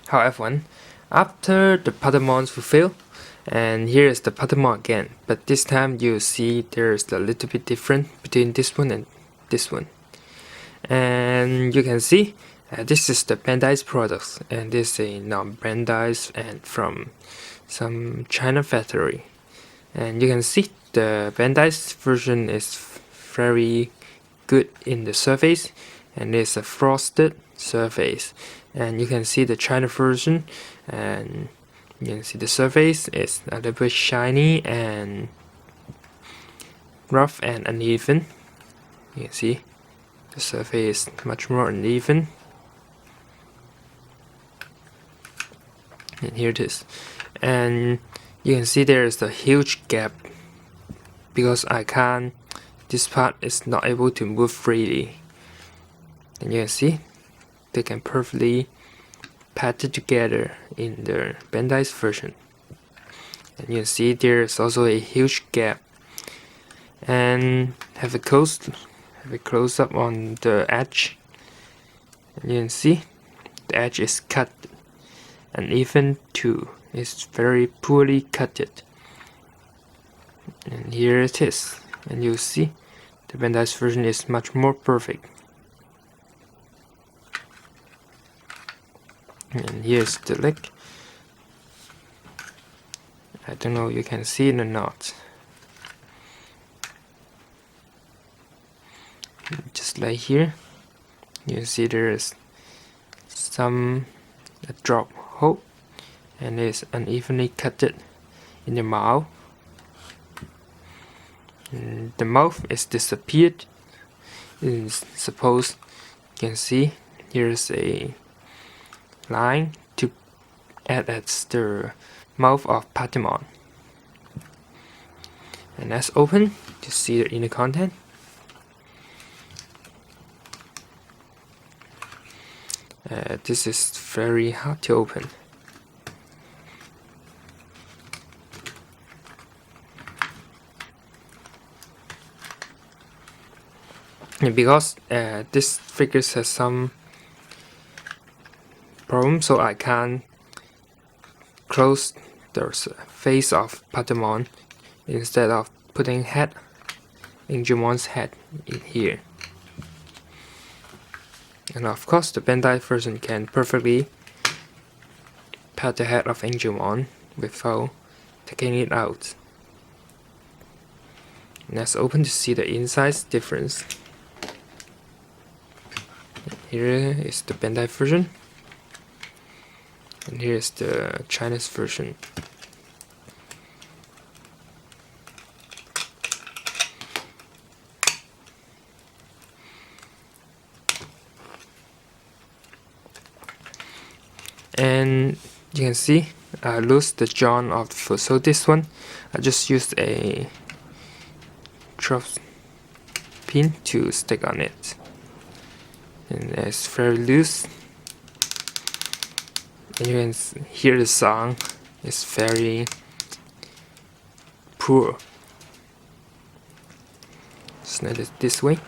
Hello everyone, after the Patamons fulfill, and here is the Patamon again, but this time you see there's a little bit different between this one and this one. And you can see this is the Bandai's products, and this is a non-Bandai's and from some China factory. And you can see the Bandai's version is very good in the surface, and it's a frosted surface. And you can see the China version, and you can see the surface is a little bit shiny and rough and uneven. You can see the surface is much more uneven. And here it is. And you can see there is a huge gap because this part is not able to move freely. And you can see they can perfectly pat it together in the Bandai's version. And you can see there is also a huge gap. And have a close up on the edge. And you can see the edge is cut uneven too. It's very poorly cutted. And here it is. And you see the Bandai's version is much more perfect. And here's the leg. I don't know you can see it or not. Just like here, you see there is a drop hole, and it's unevenly cutted in the mouth. And the mouth is disappeared. Suppose you can see here's a line to add as the mouth of Patamon. And let's open to see the inner content. This is very hard to open. And because this figure has some problem, so I can't close the face of Patamon instead of putting Angemon's head in here. And of course the Bandai version can perfectly pat the head of Angemon without taking it out. And let's open to see the inside difference. Here is the Bandai version. And here's the Chinese version. And you can see I lose the joint of the foot. So this one I just used a drop pin to stick on it. And it's very loose. And you can hear the sound is very poor. Snap it this way.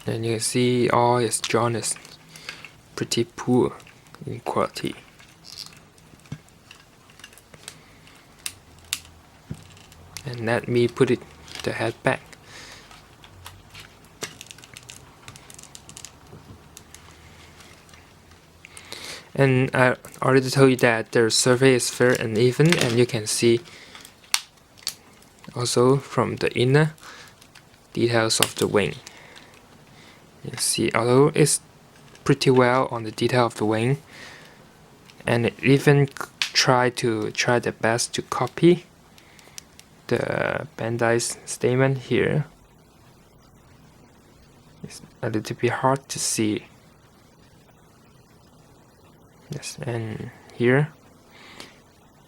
And you can see all its joint is pretty poor in quality. And let me put the head back. And I already told you that the surface is very uneven, and you can see also from the inner details of the wing. You see, although it's pretty well on the detail of the wing, and it even try their best to copy the Bandai's statement here. It's a little bit hard to see. Yes, and here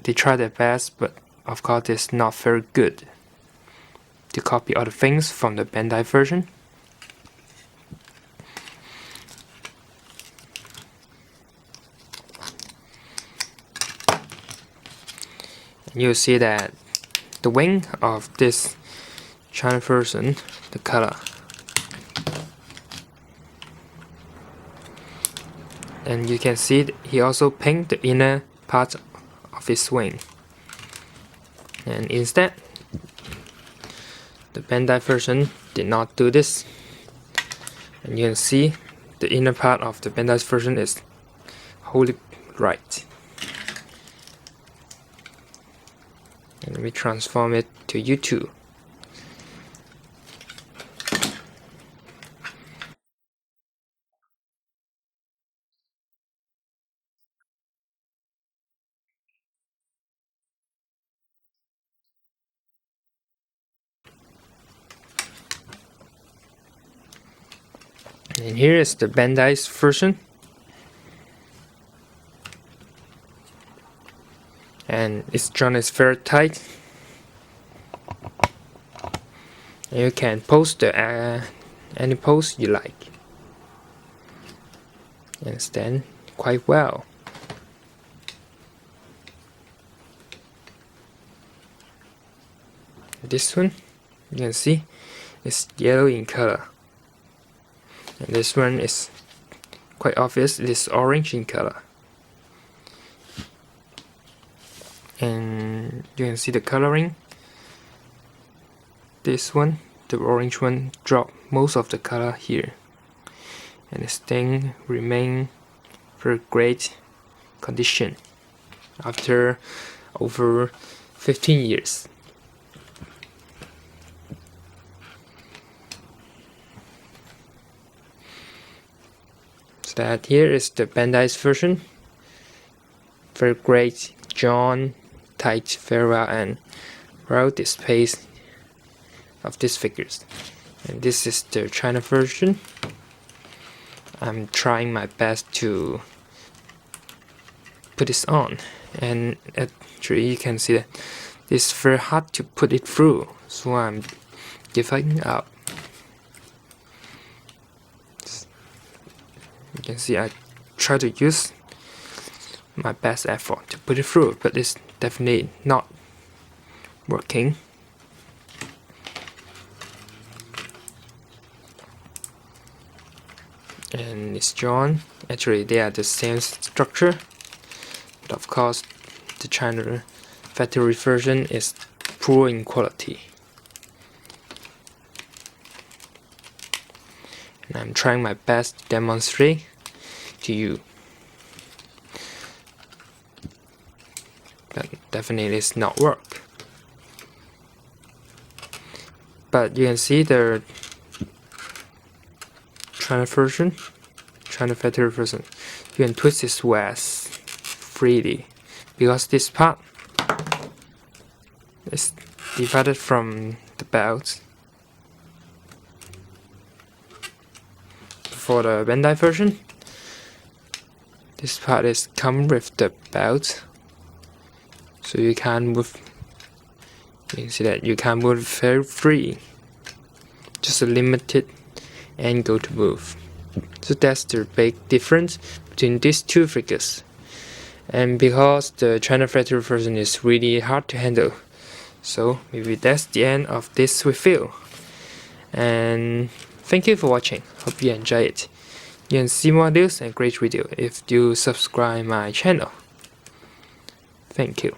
they try their best, but of course it's not very good to copy other things from the Bandai version. And you'll see that the wing of this China version, the color and you can see he also painted the inner part of his wing. And instead, the Bandai version did not do this. And you can see the inner part of the Bandai's version is wholly right. And we transform it to U2. And here is the Bandai's version. And its drawn is very tight. And you can pose any pose you like. And stand quite well. This one, you can see, is yellow in color. And this one is quite obvious, it is orange in color. And you can see the coloring. This one, the orange one, dropped most of the color here. And the stain remain very great condition after over 15 years. So that here is the Bandai's version. Very great drawn, tight, very well, and well displays of these figures. And this is the China version. I'm trying my best to put this on, and actually you can see that it's very hard to put it through, so I'm giving up. You can see I try to use my best effort to put it through, but it's definitely not working. And it's drawn. Actually, they are the same structure, but of course, the China factory version is poor in quality. And I'm trying my best to demonstrate to you. But definitely it's not work. But you can see the China version, China factory version. You can twist this west freely because this part is divided from the belt. For the Bandai version, this part is come with the belt, so you can move. You can see that you can move very free, just a limited angle to move. So that's the big difference between these two figures. And because the China factory version is really hard to handle, so maybe that's the end of this review. And thank you for watching. Hope you enjoy it. You can see more news and great video if you subscribe my channel. Thank you.